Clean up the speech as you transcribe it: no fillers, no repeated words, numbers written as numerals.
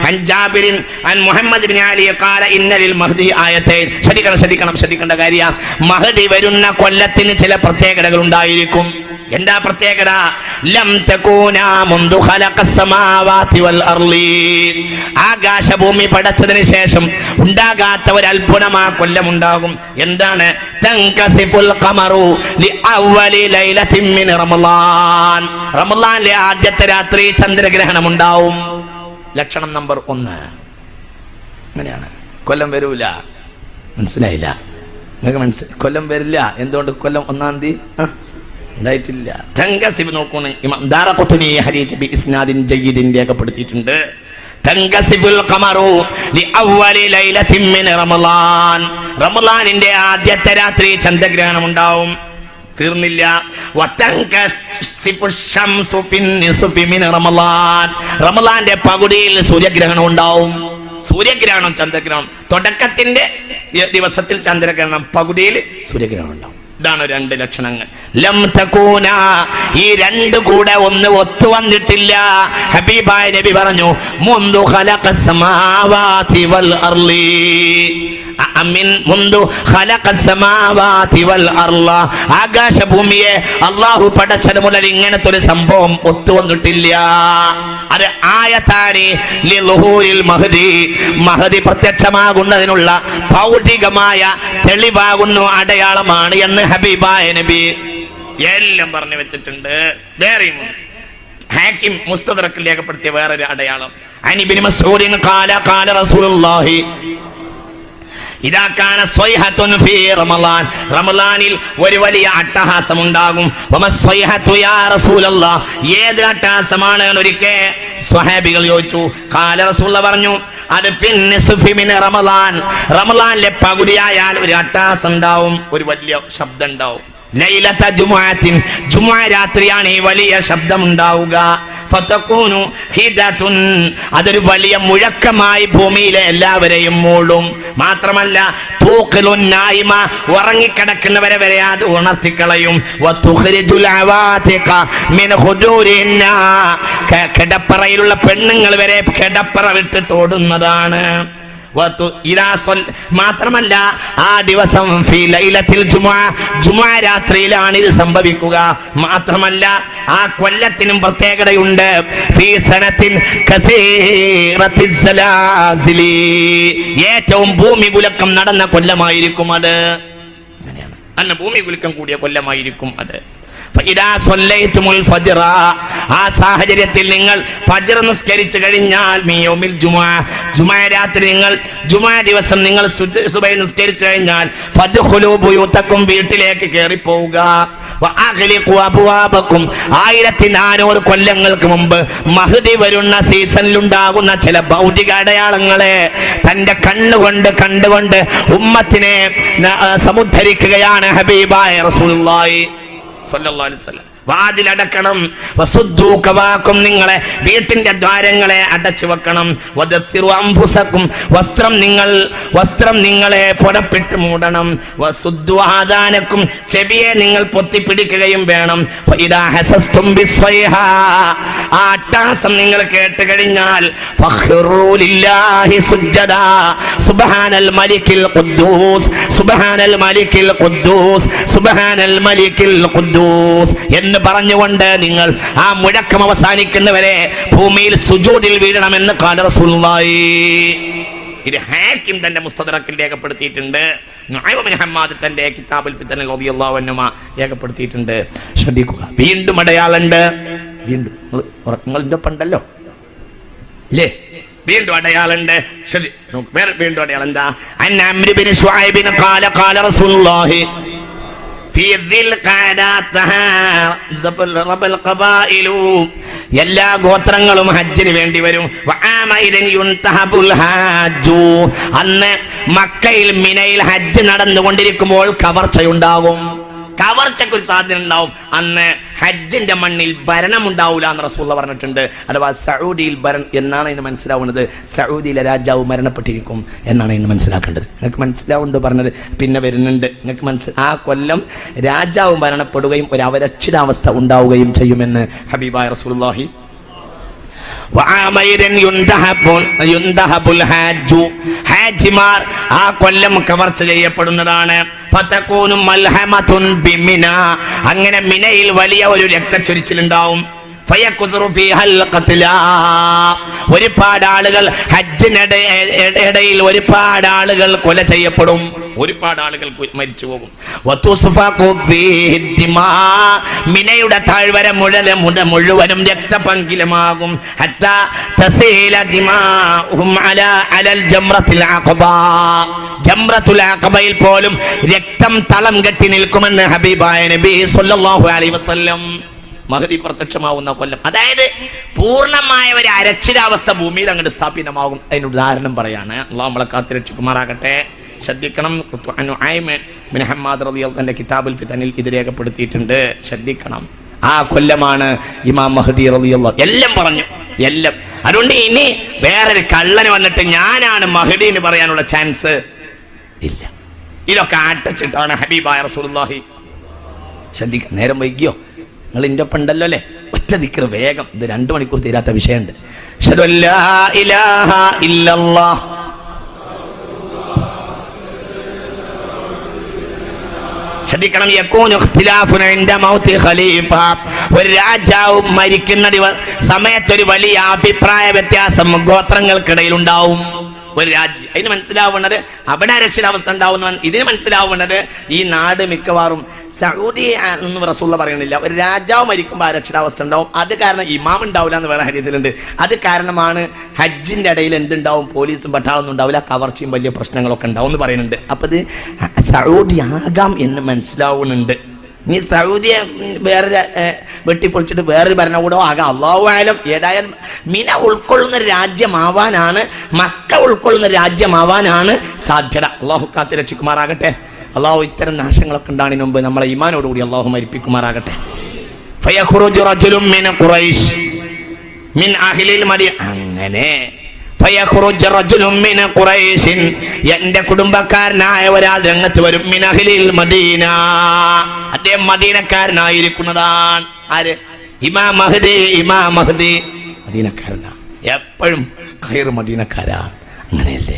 അൻ ജാബിർ അൻ മുഹമ്മദ് ഇബ്നു അലി ഖാല ഇന്ന ലിൽ മഹ്ദി ആയതൈൻ. ശ്രദ്ധിക്കേണ്ട കാര്യം, മഹ്ദി വരുന്ന കൊല്ലത്തിന് ചില പ്രത്യേകതകൾ ഉണ്ടായിരിക്കും. എന്താ പ്രത്യേകത? ലം തകൂന മുൻദു ഖലഖസ് സമാവാതി വൽ അർളി. ആകാശഭൂമി പടച്ചതിന് ശേഷം ഉണ്ടാകാത്ത ഒരു അത്ഭുതം ആ കൊല്ലം ഉണ്ടാകും. എന്താണ്? തൻകസിഫുൽ ഖമറു ലി അവ്വലി ലൈലത്തിൻ മിൻ റമളാൻ. റമളാനിലെ ആദ്യത്തെ രാത്രി ചന്ദ്രഗ്രഹണം ഉണ്ടാവും. ലക്ഷണം നമ്പർ 1 അങ്ങനെയാണ്. കൊല്ലം വരൂല. മനസ്സിലായില്ല? നിങ്ങൾക്ക് കൊല്ലം വരില്ല. എന്തുകൊണ്ട്? കൊല്ലം 1-ാം തീയതി ഉണ്ടായിട്ടില്ല. തൻകസിഫ് നോക്കണം. ഇമാം ദാറഖുത്നി ഹദീസ് ബി ഇസ്നാദിൻ ജയ്യിദിൻ രേഖപ്പെടുത്തിയിട്ടുണ്ട്. തൻകസിഫുൽ ഖമറു ലി അവ്വലി ലൈലത്തിൻ മിൻ റമളാൻ. റമളാനിന്റെ ആദ്യത്തെ രാത്രി ചന്ദ്രഗ്രഹണം ഉണ്ടാവും. തീർന്നില്ല. വതൻകസിഫു ശംസു ഫിൻ നിസ്ഫി മിൻ റമളാൻ. റമളാന്റെ പകുതിയിൽ സൂര്യഗ്രഹണം ഉണ്ടാവും. സൂര്യഗ്രഹണം, ചന്ദ്രഗ്രഹണം തുടക്കത്തിന്റെ ദിവസത്തിൽ ചന്ദ്രഗ്രഹണം, പകുതിയിൽ സൂര്യഗ്രഹണം ഉണ്ടാവും. ഇതാണ് 2 ലക്ഷണങ്ങൾ. ലം തകൂന, ഈ 2 കൂടെ ഒന്ന് ഒത്തു വന്നിട്ടില്ല. ഹബീബായ നബി പറഞ്ഞു, മുൻദു ഖലഖസ് സമാവാതി വൽ അർളി. അമിൻ മുൻദു ഖലഖസ് സമാവാതി വൽ അർള. ആകാശഭൂമിയെ അല്ലാഹു പടച്ചത് മുതൽ ഇങ്ങനത്തെ ഒരു സംഭവം ഒത്തു വന്നിട്ടില്ല. അത് ആയതാനി ലിളുഹൂരിൽ മഹ്ദി. മഹ്ദി പ്രത്യക്ഷമാകുന്നതിനുള്ള ഭൗതികമായ തെളിവാകുന്നു, അടയാളമാണ് എന്ന് ഹബീബായ നബി എല്ലാം പറഞ്ഞു വെച്ചിട്ടുണ്ട്. വേറെയും ഹാക്കിം മുസ്തദറക്കിൽ രേഖപ്പെടുത്തിയ വേറൊരു അടയാളം, അൻ ഇബ്നു മസ്ഊദിൻ ഖാല ഖാല റസൂലുള്ളാഹി ഇദാ കാന സ്വൈഹത്തുൻ ഫീ റമളാൻ. റമളാനിൽ ഒരു വലിയ അട്ടഹാസം ഉണ്ടാകും. വമസ്വൈഹത്തു യാ റസൂലല്ലാഹ്, ഏത് അട്ടഹാസമാണ് ഒരിക്കൽ സ്വഹാബികൾ ചോദിച്ചു. ഖാല റസൂലുള്ളാഹ് പറഞ്ഞു, അത് ഫിൻ നിസ്ഫി മിൻ റമളാൻ. റമളാനിലെ പകുതിയായാൽ ഒരു അട്ടഹാസം ഉണ്ടാവും, ഒരു വലിയ ശബ്ദം ഉണ്ടാവും. ലൈലത ജുമുഅത്തിൻ, ജുമുഅ രാത്രിയാണ് ഈ വലിയ ശബ്ദം ഉണ്ടാവുക. ഫതകൂനു ഹിദതുൻ, അതൊരു വലിയ മുഴക്കമായി ഭൂമിയിലെ എല്ലാവരെയും മൂടും. മാത്രമല്ല തൂഖിലുൻ നായിമ, ഉറങ്ങിക്കിടക്കുന്നവരെ വരെ അത് ഉണർത്തിക്കളയും. വതുഖ്രിജുൽ അവാതിഖ മിൻ ഖുദൂരിന്ന, കിടപ്പറയിലുള്ള പെണ്ണുങ്ങൾ വരെ കിടപ്പറ വിട്ടിട്ട് ഓടുന്നതാണ്. മാത്രമല്ല ആ ദിവസം ഫീ ലൈലത്തിൽ ജുമുഅ രാത്രിയിലാണ് ഇത് സംഭവിക്കുക. മാത്രമല്ല ആ കൊല്ലത്തിനും പ്രത്യേകതയുണ്ട്. ഫീ സനത്തിൻ കസീറത്തിസ് സലാസിലി, ഏറ്റവും ഭൂമി കുലുക്കം നടന്ന കൊല്ലമായിരിക്കും അത്. അങ്ങനെയാണ്, അന്ന് ഭൂമി കുലുക്കം കൂടിയ കൊല്ലമായിരിക്കും അത്. ആ സാഹചര്യത്തിൽ നിങ്ങൾ ഫജ്ർ നിസ്കരിച്ചു കഴിഞ്ഞാൽ മിയൗമിൽ ജുമുഅ, ജുമുഅ രാത്രി നിങ്ങൾ ജുമുഅ ദിവസം നിങ്ങൾ സുബഹി നിസ്കരിച്ചു കഴിഞ്ഞാൽ ഫദ്ഖുലൂ ബുയൂതക്കും, വീട്ടിലേക്ക് കയറി പോവുക. വഅഗ്ലിഖു അബ്വാബക്കും, 1400 കൊല്ലങ്ങൾക്ക് മുമ്പ് മഹ്ദി വരുന്ന സീസണിൽ ഉണ്ടാകുന്ന ചില ഭൗതിക അടയാളങ്ങളെ തന്റെ കണ്ടുകൊണ്ട് ഉമ്മത്തിനെ സമുദ്ധരിക്കുകയാണ് ഹബീബായ റസൂലുള്ളാഹി സ്വല്ലല്ലാഹു അലൈഹി വസല്ലം. വാതിലടക്കണം. വസുദ്ദൂ കവാക്കും, നിങ്ങളെ വീട്ടിന്റെ ദ്വാരങ്ങളെ അടച്ചു വെക്കണം. വദസ്സിറു അൻഫുസക്കും, വസ്ത്രം നിങ്ങളെ പുറപ്പെട്ട് മൂടണം. വസുദ്ദു ആദാനക്കും, ചെവിയെ നിങ്ങൾ പൊത്തിപ്പിടിക്കുകയും വേണം. ഫഇദാ ഹസസ്തും ബിസ്വൈഹ, ആ അട്ടഹാസം നിങ്ങൾ കേട്ട് കഴിഞ്ഞാൽ ഫഖ്റൂ ലില്ലാഹി സുജ്ജദാ സുബ്ഹാനൽ മലിക്കിൽ ഖുദ്ദൂസ് സുബ്ഹാനൽ മലിക്കിൽ ഖുദ്ദൂസ് സുബ്ഹാനൽ മലിക്കിൽ ഖുദ്ദൂസ് എന്ന് പറഞ്ഞുകൊണ്ട് നിങ്ങൾ ആ മുഴക്കം അവസാനിക്കുന്നവരെ ഭൂമിയിൽ സുജൂദിൽ വീഴണമെന്ന് ഖാല റസൂലുള്ളാഹി. ഇത് ഹാക്കിം തന്റെ മുസ്തദറക്കിൽ രേഖപ്പെടുത്തിയിട്ടുണ്ട്. നുഅയ്മ ബിൻ ഹമ്മാദ് തന്റെ കിതാബുൽ ഫിതൻ റളിയല്ലാഹു അൻഹുമ രേഖപ്പെടുത്തിയിട്ടുണ്ട്. ശ്രദ്ധിക്കുക, വീണ്ടും അടയാളുണ്ട്. വീണ്ടും നിങ്ങളുടെ പണ്ടല്ലോ ഇല്ലേ, വീണ്ടും അടയാളുണ്ട്. വീണ്ടും അടയാളം എന്താ? അൻ അംർ ബിൻ ശുഐബ് ഖാല ഖാല റസൂലുള്ളാഹി എല്ലാ ഗോത്രങ്ങളും ഹജ്ജിന് വേണ്ടി വരും. അന്ന് മക്കയിൽ മിനയിൽ ഹജ്ജ് നടന്നുകൊണ്ടിരിക്കുമ്പോൾ കവർച്ചയുണ്ടാകും. കവർച്ചയ്ക്ക് ഒരു സാധ്യത ഉണ്ടാവും. അന്ന് ഹജ്ജിന്റെ മണ്ണിൽ ഭരണം ഉണ്ടാവൂല എന്ന് റസൂലുള്ളാഹി പറഞ്ഞിട്ടുണ്ട്. അഥവാ സൗദിയിൽ ഭരണം എന്നാണ് ഇന്ന് മനസ്സിലാവുന്നത്. സൗദിയിലെ രാജാവ് മരണപ്പെട്ടിരിക്കും എന്നാണ് ഇന്ന് മനസ്സിലാക്കേണ്ടത്. നിങ്ങൾക്ക് മനസ്സിലാവുന്നുണ്ട് പറഞ്ഞത് പിന്നെ വരുന്നുണ്ട്. നിങ്ങൾക്ക് ആ കൊല്ലം രാജാവ് മരണപ്പെടുകയും ഒരു അവരക്ഷിതാവസ്ഥ ഉണ്ടാവുകയും ചെയ്യുമെന്ന് ഹബീബായ റസൂലുള്ളാഹി. ഹാജിമാർ ആ കൊല്ലം കവർച്ച ചെയ്യപ്പെടുന്നതാണ്. അങ്ങനെ മിനയിൽ വലിയ ഒരു രക്തച്ചൊരിച്ചിലുണ്ടാവും. ഒരുപാട് ആളുകൾ ഹജ്ജിനിടയിൽ ഒരുപാട് ആളുകൾ കൊല ചെയ്യപ്പെടും, ഒരുപാട് ആളുകൾ മരിച്ചു പോകും. മിനയുടെ താഴ്വര മുഴുവനും രക്തപങ്കിലമാകും. ജംറത്തുൽ അഖബയിൽ പോലും രക്തം തളം കെട്ടി നിൽക്കുമെന്ന് ഹബീബായ നബി സല്ലല്ലാഹു അലൈഹി വസല്ലം. മഹദി പ്രത്യക്ഷമാവുന്ന കൊല്ലം, അതായത് പൂർണ്ണമായ ഒരു അരക്ഷിതാവസ്ഥ ഭൂമിയിൽ അങ്ങോട്ട് സ്ഥാപിതമാകും. അതിന് ഉദാഹരണം പറയാണ്. അള്ളാഹു നമ്മളെ കാത്തിരക്ഷിക്കുമാറാകട്ടെ. ശ്രദ്ധിക്കണം. തന്റെ കിതാബുൽ ഫിതനിൽ ഇത് രേഖപ്പെടുത്തിയിട്ടുണ്ട്. ശ്രദ്ധിക്കണം. ആ കൊല്ലമാണ് ഇമാം മഹദി റളിയല്ലാഹു. എല്ലാം പറഞ്ഞു, എല്ലാം. അതുകൊണ്ട് ഇനി വേറൊരു കള്ളന് വന്നിട്ട് ഞാനാണ് മഹദി എന്ന് പറയാനുള്ള ചാൻസ് ഇല്ല. ഇതൊക്കെ അടച്ചിട്ടാണ് ഹബീബായ റസൂലുള്ളാഹി. ശ്രദ്ധിക്കാം. നേരം വൈകിയോ? നിങ്ങൾ എൻ്റെ ഒപ്പം ഉണ്ടല്ലോ അല്ലേ? ഒറ്റ ദിക്ർ വേഗം. ഇത് 2 മണിക്കൂർ തീരാത്ത വിഷയമുണ്ട്. അശ്ഹദു അല്ലാ ഇലാഹ ഇല്ലല്ലാഹ് ശ്രദ്ധിക്കണം. യകൂനു ഇഖ്തിലാഫുൻ ഇൻദ മൗതി ഖലീഫ. ഒരു രാജാവ് മരിക്കുന്ന സമയത്തൊരു വലിയ അഭിപ്രായ വ്യത്യാസം ഗോത്രങ്ങൾക്കിടയിൽ ഉണ്ടാവും. ഒരു രാജ്യം അതിന് മനസ്സിലാവുന്നത് അവിടെ അരക്ഷിതാവസ്ഥ ഉണ്ടാവുന്ന. ഇതിന് മനസ്സിലാവുന്നത് ഈ നാട് മിക്കവാറും സൗദി എന്ന് റസൂലുള്ള പറയുന്നില്ല. ഒരു രാജാവ് മരിക്കുമ്പോൾ അരക്ഷിതാവസ്ഥ ഉണ്ടാവും. അത് കാരണം ഇമാം ഉണ്ടാവില്ല എന്ന് വേറെ ഹദീസിലുണ്ട്. അത് കാരണമാണ് ഹജ്ജിന്റെ ഇടയിൽ എന്തുണ്ടാവും? പോലീസും പട്ടാളൊന്നും ഉണ്ടാവില്ല, കവർച്ചയും വലിയ പ്രശ്നങ്ങളൊക്കെ ഉണ്ടാവും എന്ന് പറയുന്നുണ്ട്. അപ്പം ഇത് സൗദി ആകാം എന്ന് മനസ്സിലാവുന്നുണ്ട്. ഇനി സൗദിയെ വേറെ വെട്ടിപ്പൊളിച്ചിട്ട് വേറൊരു ഭരണകൂടം ആകാം, അല്ലാഹു അഅലം. ഏതായാലും മിന ഉൾക്കൊള്ളുന്ന രാജ്യമാവാനാണ്, മക്ക ഉൾക്കൊള്ളുന്ന രാജ്യമാവാനാണ് സാധ്യത. അള്ളാഹു കാത്ത് രക്ഷിക്കുമാറാകട്ടെ. അള്ളാഹു ഇത്തരം നാശങ്ങളൊക്കെ ഉണ്ടാകുന്നതിന് മുമ്പ് നമ്മളെ ഈമാനോടുകൂടി അള്ളാഹു മരിപ്പിക്കുമാറാകട്ടെ. ഫയഖ്റുജു റജുലുൻ മിൻ ഖുറൈശ് മിൻ അഹ്ലിൽ മദീന. അങ്ങനെ ഫയഖ്റുജു റജുലുൻ മിൻ ഖുറൈശ്, എൻ്റെ കുടുംബക്കാരനായ ഒരാൾ രംഗത്ത് വരും. മിൻ അഹ്ലിൽ മദീന, അദ്ദേഹം മദീനക്കാരനായിരിക്കുന്നതാണ്. ആര്? ഇമാം മഹ്ദി. ഇമാം മഹ്ദി മദീനക്കാരനാണ്. എപ്പോഴും ഖൈർ മദീനക്കാരാണ്. അങ്ങനെയല്ലേ?